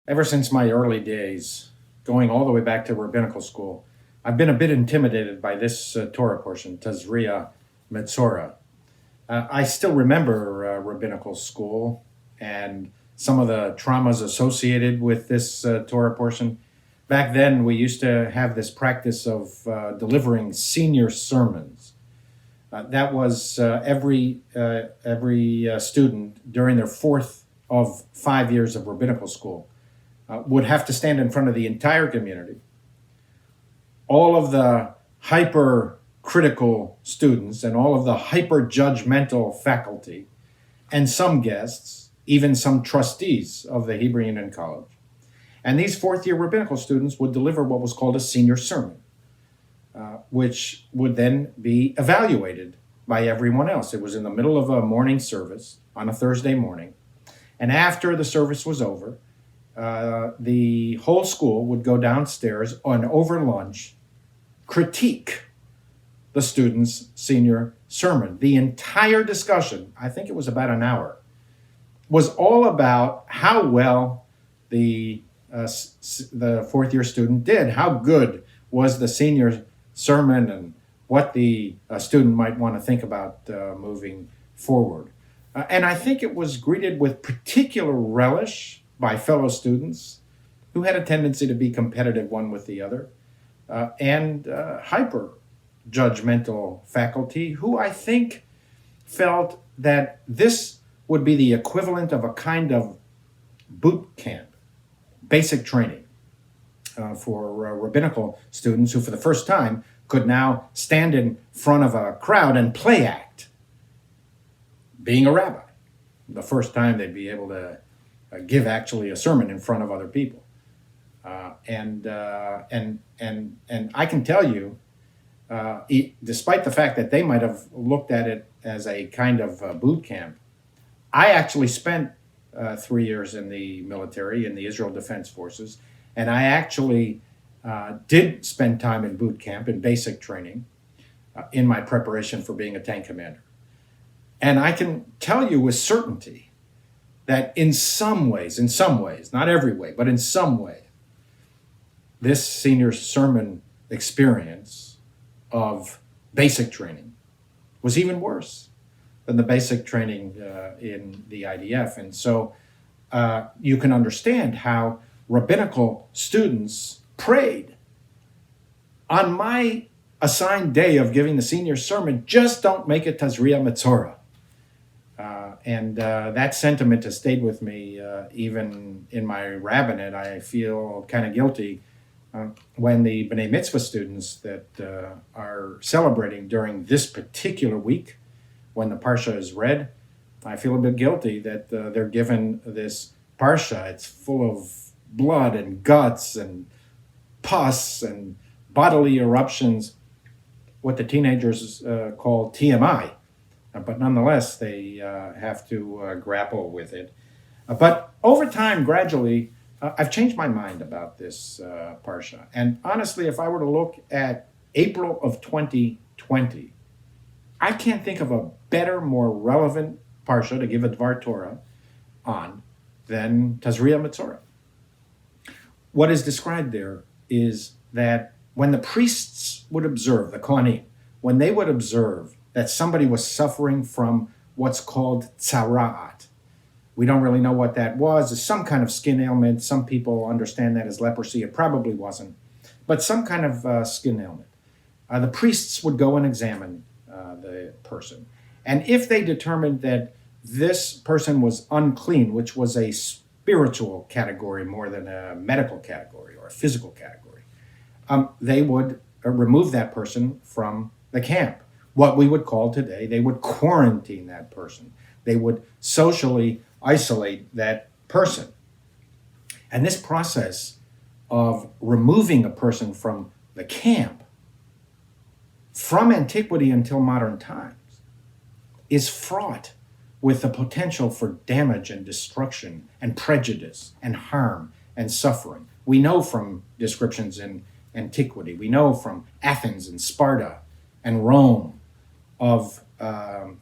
Ever since my early days, going all the way back to rabbinical school, I've been a bit intimidated by this Torah portion, Tazria-Metzora. I still remember rabbinical school and some of the traumas associated with this Torah portion. Back then, we used to have this practice of delivering senior sermons. That was every student during their fourth of 5 years of rabbinical school would have to stand in front of the entire community. All of the hyper-critical students and all of the hyper-judgmental faculty and some guests, even some trustees of the Hebrew Union College. And these fourth-year rabbinical students would deliver what was called a senior sermon, which would then be evaluated by everyone else. It was in the middle of a morning service on a Thursday morning. And after the service was over, the whole school would go downstairs and over lunch critique the student's senior sermon. The entire discussion, I think it was about an hour, was all about how well the fourth year student did, how good was the senior sermon, and what the student might want to think about moving forward. And I think it was greeted with particular relish by fellow students who had a tendency to be competitive one with the other, and hyper-judgmental faculty who I think felt that this would be the equivalent of a kind of boot camp, basic training for rabbinical students who for the first time could now stand in front of a crowd and play act, being a rabbi. The first time they'd be able to give actually a sermon in front of other people. And I can tell you, despite the fact that they might have looked at it as a kind of boot camp, I actually spent 3 years in the military, in the Israel Defense Forces, and I actually did spend time in boot camp, in basic training, in my preparation for being a tank commander. And I can tell you with certainty that in some ways, not every way, but in some way, this senior sermon experience of basic training was even worse than the basic training in the IDF. And so you can understand how rabbinical students prayed on my assigned day of giving the senior sermon, just don't make it Tazria-Metzora. And that sentiment has stayed with me even in my rabbinate. I feel kind of guilty when the B'nai Mitzvah students that are celebrating during this particular week, when the parasha is read, I feel a bit guilty that they're given this parasha. It's full of blood and guts and pus and bodily eruptions, what the teenagers call TMI. But nonetheless, they have to grapple with it. But over time, gradually, I've changed my mind about this parasha. And honestly, if I were to look at April of 2020, I can't think of a better, more relevant parasha to give a Dvar Torah on than Tazria-Metzora. What is described there is that when the priests would observe, the Kohanim, when they would observe that somebody was suffering from what's called tzara'at. We don't really know what that was. It's some kind of skin ailment. Some people understand that as leprosy. It probably wasn't, but some kind of skin ailment. The priests would go and examine the person. And if they determined that this person was unclean, which was a spiritual category more than a medical category or a physical category, they would remove that person from the camp. What we would call today, they would quarantine that person. They would socially isolate that person. And this process of removing a person from the camp, from antiquity until modern times, is fraught with the potential for damage and destruction and prejudice and harm and suffering. We know from descriptions in antiquity, we know from Athens and Sparta and Rome of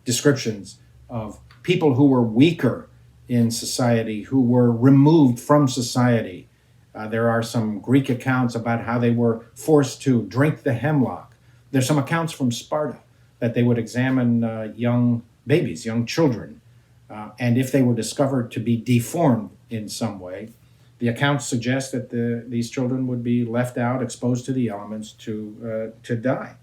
descriptions of people who were weaker in society who were removed from society. There are some Greek accounts about how they were forced to drink the hemlock. There's some accounts from Sparta that they would examine young babies, young children, and if they were discovered to be deformed in some way, the accounts suggest that these children would be left out, exposed to the elements to die.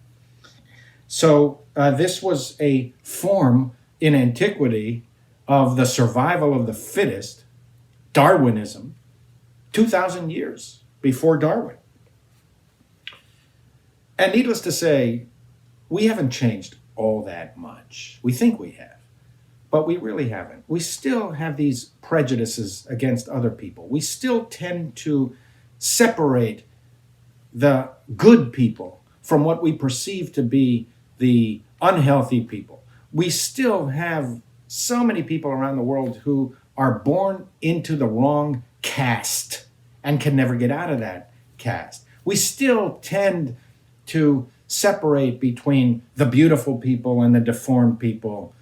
So this was a form in antiquity of the survival of the fittest, Darwinism, 2,000 years before Darwin. And needless to say, we haven't changed all that much. We think we have, but we really haven't. We still have these prejudices against other people. We still tend to separate the good people from what we perceive to be the unhealthy people. We still have so many people around the world who are born into the wrong caste and can never get out of that caste. We still tend to separate between the beautiful people and the deformed people,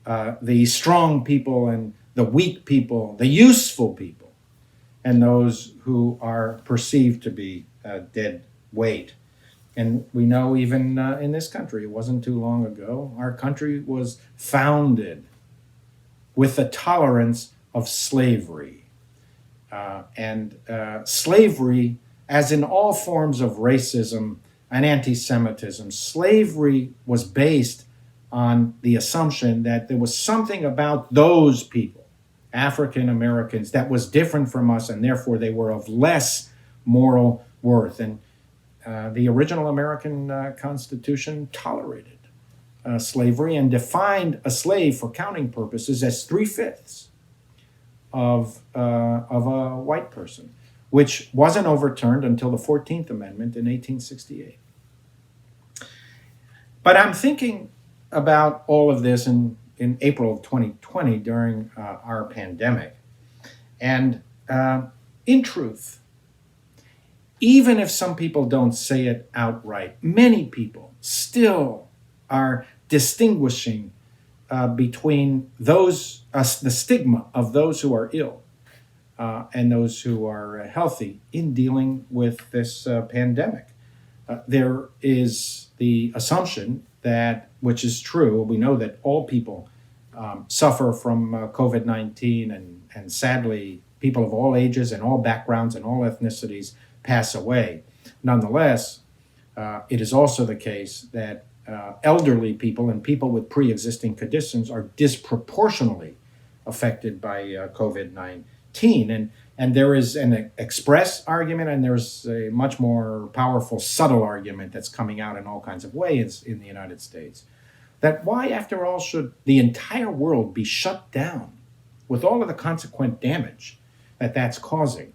the strong people and the weak people, the useful people, and those who are perceived to be dead weight. And we know even in this country, it wasn't too long ago, our country was founded with the tolerance of slavery. And slavery, as in all forms of racism and anti-Semitism, slavery was based on the assumption that there was something about those people, African Americans, that was different from us, and therefore they were of less moral worth. And the original American Constitution tolerated slavery and defined a slave for counting purposes as 3/5 of a white person, which wasn't overturned until the 14th Amendment in 1868. But I'm thinking about all of this in April of 2020 during our pandemic. And in truth, even if some people don't say it outright, many people still are distinguishing between those, the stigma of those who are ill and those who are healthy in dealing with this pandemic. There is the assumption that, which is true, we know that all people suffer from COVID-19, and sadly, people of all ages and all backgrounds and all ethnicities pass away. Nonetheless, it is also the case that elderly people and people with pre-existing conditions are disproportionately affected by COVID-19. And there is an express argument, and there's a much more powerful, subtle argument that's coming out in all kinds of ways in the United States. That why, after all, should the entire world be shut down with all of the consequent damage that that's causing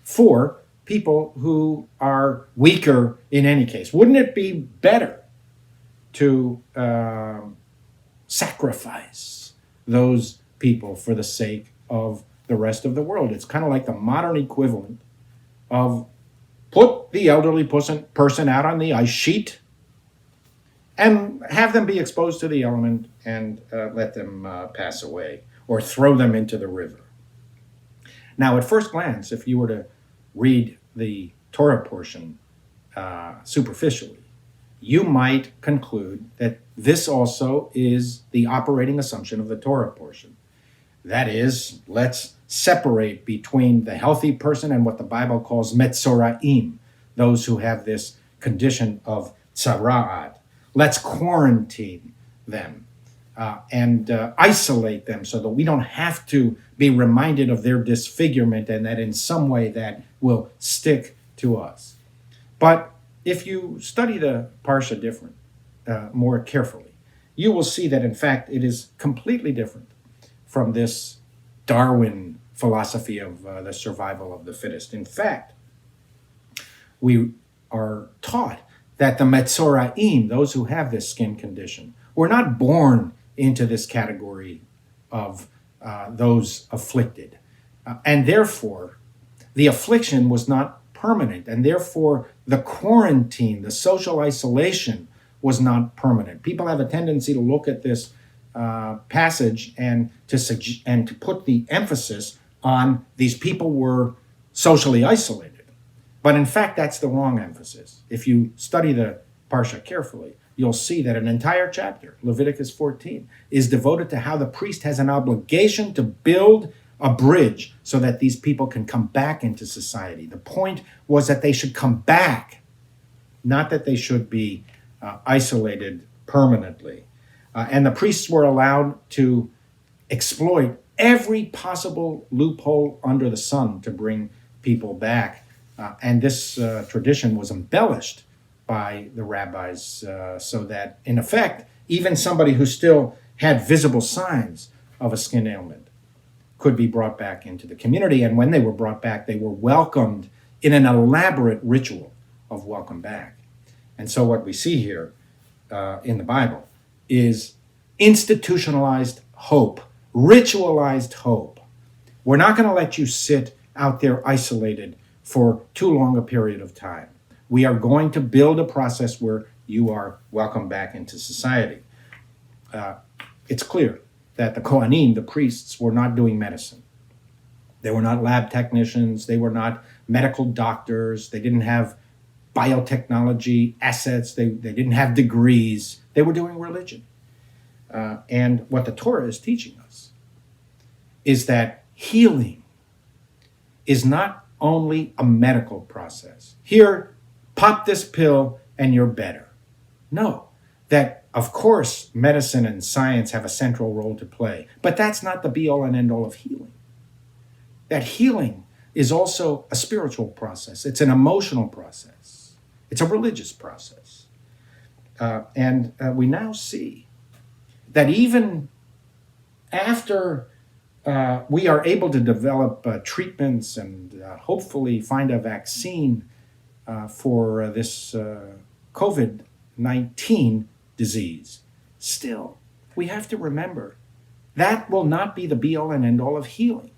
for people who are weaker in any case? Wouldn't it be better to sacrifice those people for the sake of the rest of the world? It's kind of like the modern equivalent of put the elderly person out on the ice sheet and have them be exposed to the element and let them pass away, or throw them into the river. Now, at first glance, if you were to read the Torah portion superficially, you might conclude that this also is the operating assumption of the Torah portion. That is, let's separate between the healthy person and what the Bible calls Metzoraim, those who have this condition of tzara'at. Let's quarantine them and isolate them so that we don't have to be reminded of their disfigurement, and that in some way that will stick to us. But if you study the parasha more carefully, you will see that in fact it is completely different from this Darwin philosophy of the survival of the fittest. In fact, we are taught that the Metzoraim, those who have this skin condition, were not born into this category of those afflicted. And therefore, the affliction was not permanent, and therefore the quarantine, the social isolation, was not permanent. People have a tendency to look at this passage and to put the emphasis on these people were socially isolated. But in fact, that's the wrong emphasis. If you study the parasha carefully, you'll see that an entire chapter, Leviticus 14, is devoted to how the priest has an obligation to build a bridge so that these people can come back into society. The point was that they should come back, not that they should be isolated permanently. And the priests were allowed to exploit every possible loophole under the sun to bring people back. And this tradition was embellished by the rabbis so that, in effect, even somebody who still had visible signs of a skin ailment could be brought back into the community. And when they were brought back, they were welcomed in an elaborate ritual of welcome back. And so what we see here in the Bible is institutionalized hope, ritualized hope. We're not going to let you sit out there isolated for too long a period of time. We are going to build a process where you are welcomed back into society. It's clear that the Kohanim, the priests, were not doing medicine. They were not lab technicians. They were not medical doctors. They didn't have biotechnology assets. They didn't have degrees. They were doing religion. And what the Torah is teaching us is that healing is not only a medical process. Here, pop this pill and you're better. No, that of course medicine and science have a central role to play, but that's not the be-all and end-all of healing. That healing is also a spiritual process. It's an emotional process. It's a religious process. And we now see that even after we are able to develop treatments and hopefully find a vaccine for this COVID-19 disease, still, we have to remember that will not be the be-all and end-all of healing.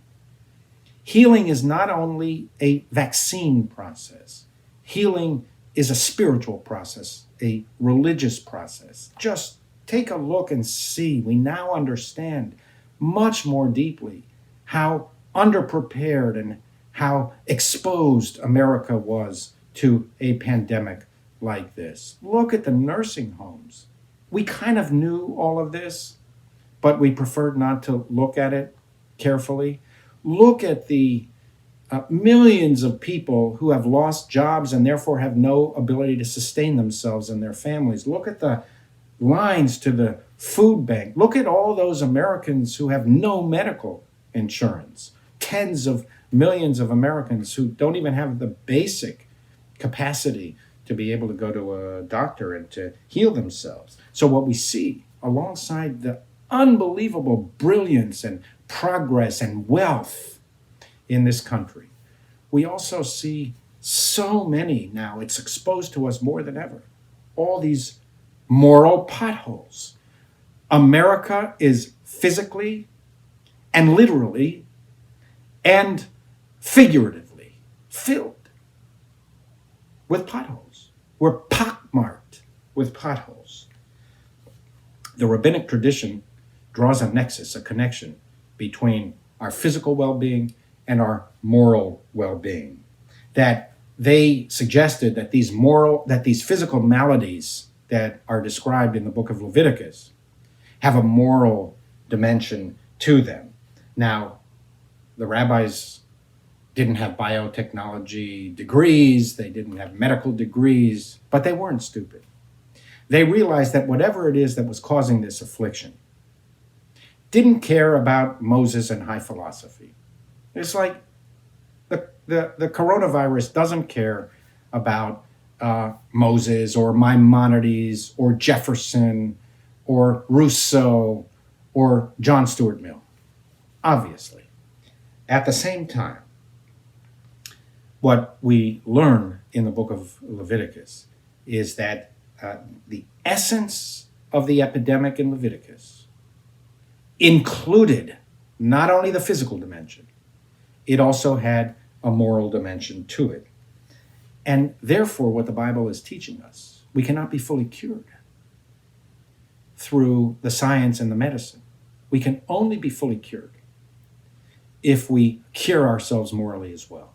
Healing is not only a vaccine process. Healing is a spiritual process, a religious process. Just take a look and see. We now understand much more deeply how underprepared and how exposed America was to a pandemic like this. Look at the nursing homes. We kind of knew all of this, but we preferred not to look at it carefully. Look at the millions of people who have lost jobs and therefore have no ability to sustain themselves and their families. Look at the lines to the food bank. Look at all those Americans who have no medical insurance. Tens of millions of Americans who don't even have the basic capacity to be able to go to a doctor and to heal themselves. So what we see alongside the unbelievable brilliance and progress and wealth in this country, we also see so many now, it's exposed to us more than ever, all these moral potholes. America is physically and literally and figuratively filled with potholes. We're pockmarked with potholes. The rabbinic tradition draws a nexus, a connection between our physical well-being and our moral well-being. That they suggested that these physical maladies that are described in the book of Leviticus have a moral dimension to them. Now, the rabbis didn't have biotechnology degrees, they didn't have medical degrees, but they weren't stupid. They realized that whatever it is that was causing this affliction didn't care about Moses and high philosophy. It's like the coronavirus doesn't care about Moses or Maimonides or Jefferson or Rousseau or John Stuart Mill, obviously. At the same time, what we learn in the book of Leviticus is that the essence of the epidemic in Leviticus included not only the physical dimension, it also had a moral dimension to it. And therefore, what the Bible is teaching us, we cannot be fully cured. through the science and the medicine. We can only be fully cured if we cure ourselves morally as well.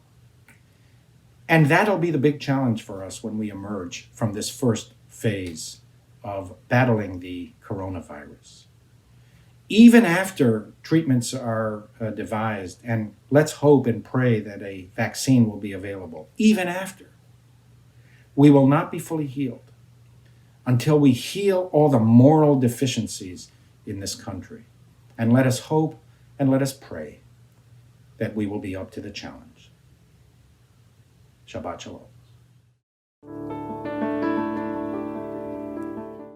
And that'll be the big challenge for us when we emerge from this first phase of battling the coronavirus. Even after treatments are devised, and let's hope and pray that a vaccine will be available, even after, we will not be fully healed until we heal all the moral deficiencies in this country. And let us hope and let us pray that we will be up to the challenge. Shabbat Shalom.